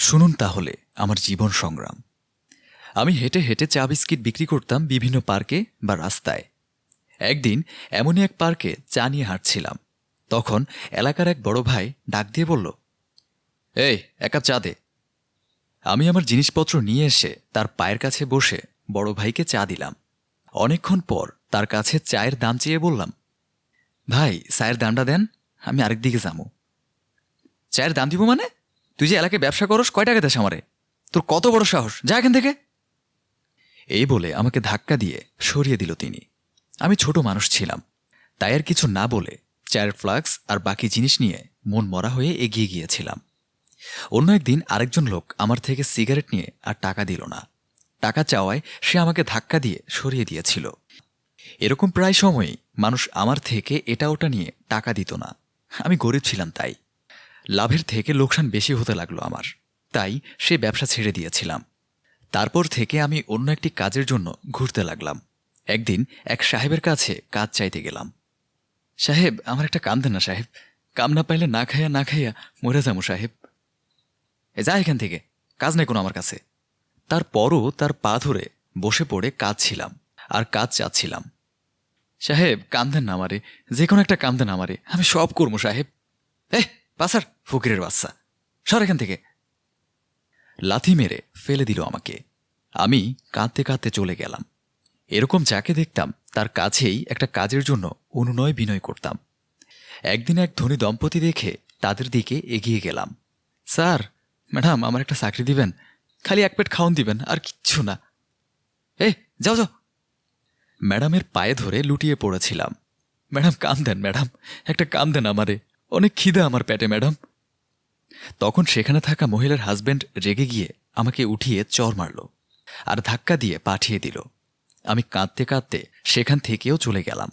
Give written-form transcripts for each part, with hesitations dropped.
শুনুন তাহলে আমার জীবন সংগ্রাম। আমি হেঁটে হেঁটে চা বিস্কিট বিক্রি করতাম বিভিন্ন পার্কে বা রাস্তায়। একদিন এমনই এক পার্কে চা নিয়ে হাঁটছিলাম। তখন এলাকার এক বড় ভাই ডাক দিয়ে বলল, এই এক কাপ চা দে। আমি আমার জিনিসপত্র নিয়ে এসে তার পায়ের কাছে বসে বড় ভাইকে চা দিলাম। অনেকক্ষণ পর তার কাছে চায়ের দাম চেয়ে বললাম, ভাই চায়ের দামটা দেন, আমি আরেক দিকে যাবো। চায়ের দাম দিব মানে? তুই যে এলাকায় ব্যবসা করস, কয় টাকা দেশ আমারে? তোর কত বড় সাহস, যা এখান থেকে। এই বলে আমাকে ধাক্কা দিয়ে সরিয়ে দিল তিনি। আমি ছোট মানুষ ছিলাম, তাই আর কিছু না বলে চায়ের ফ্লাক্স আর বাকি জিনিস নিয়ে মন মরা হয়ে এগিয়ে গিয়েছিলাম। অন্য একদিন আরেকজন লোক আমার থেকে সিগারেট নিয়ে আর টাকা দিল না। টাকা চাওয়ায় সে আমাকে ধাক্কা দিয়ে সরিয়ে দিয়েছিল। এরকম প্রায় সময়ই মানুষ আমার থেকে এটা ওটা নিয়ে টাকা দিত না। আমি গরিব ছিলাম, তাই লাভের থেকে লোকসান বেশি হতে লাগলো আমার। তাই সে ব্যবসা ছেড়ে দিয়েছিলাম। তারপর থেকে আমি অন্য একটি কাজের জন্য ঘুরতে লাগলাম। একদিন এক সাহেবের কাছে কাজ চাইতে গেলাম। সাহেব, আমার একটা কাম দেন না সাহেব, কাম না পাইলে না খাইয়া মরে যাবো সাহেব। যা এখান থেকে, কাজ নেই কোনো আমার কাছে। তারপরও তার পা ধরে বসে পড়ে কাঁদছিলাম আর কাজ চাচ্ছিলাম। সাহেব কাম দেন না আমারে, যে কোনো একটা কাম দেন আমারে, আমি সব করবো সাহেব। পাসার ফকিরের বাচ্চা, সর এখান থেকে। লাথি মেরে ফেলে দিল আমাকে। আমি কাঁদতে কাঁদতে চলে গেলাম। এরকম যাকে দেখতাম তার কাছেই একটা কাজের জন্য অনুনয় বিনয় করতাম। একদিন এক ধনী দম্পতি দেখে তাদের দিকে এগিয়ে গেলাম। স্যার, ম্যাডাম, আমার একটা চাকরি দিবেন, খালি এক পেট খাওয়ান দিবেন, আর কিচ্ছু না। যাও যাও। ম্যাডামের পায়ে ধরে লুটিয়ে পড়েছিলাম। ম্যাডাম কাম দেন, ম্যাডাম একটা কাম দেন আমারে, অনেক খিদে আমার পেটে ম্যাডাম। তখন সেখানে থাকা মহিলার হাজবেন্ড রেগে গিয়ে আমাকে উঠিয়ে চড় মারল আর ধাক্কা দিয়ে পাঠিয়ে দিল। আমি কাঁদতে কাঁদতে সেখান থেকেও চলে গেলাম।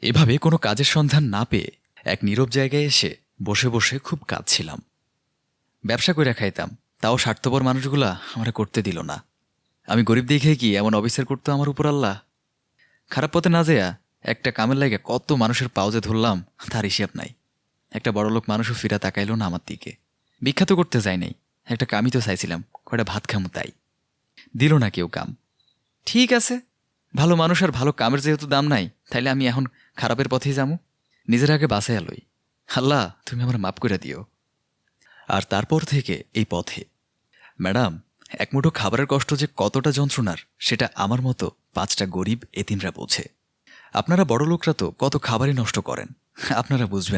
এভাবে কোনো কাজের সন্ধান না পেয়ে এক নীরব জায়গায় এসে বসে বসে খুব কাঁদছিলাম। ব্যবসা করে খাইতাম, তাও স্বার্থপর মানুষগুলা আমারে করতে দিল না। আমি গরিব দেখে কি এমন অবিচার করতো আমার উপর আল্লাহ? খারাপ পথে না যেয়া একটা কামের লাগে কত মানুষের পাউজে ধরলাম, তার হিসাব নাই। একটা বড়লোক মানুষও ফিরা তাকাইল না আমার দিকে। বিখ্যাত করতে যাই নাই, একটা কামই তো চাইছিলাম, কয়টা ভাত খামু, তাই দিল না কেউ কাম। ঠিক আছে, ভালো মানুষ আর ভালো কামের যেহেতু দাম নাই, তাইলে আমি এখন খারাপের পথেই যামু। নিজের আগে বাঁচাই আলোই। আল্লাহ, তুমি আমার মাফ করে দিও। আর তারপর থেকে এই পথে। ম্যাডাম, এক মুঠো খাবারের কষ্ট যে কতটা যন্ত্রণার, সেটা আমার মতো 5টা গরিব এতিমরা বোঝে। আপনারা বড় লোকরা তো কত খাবারই নষ্ট করেন, আপনারা বুঝবেন।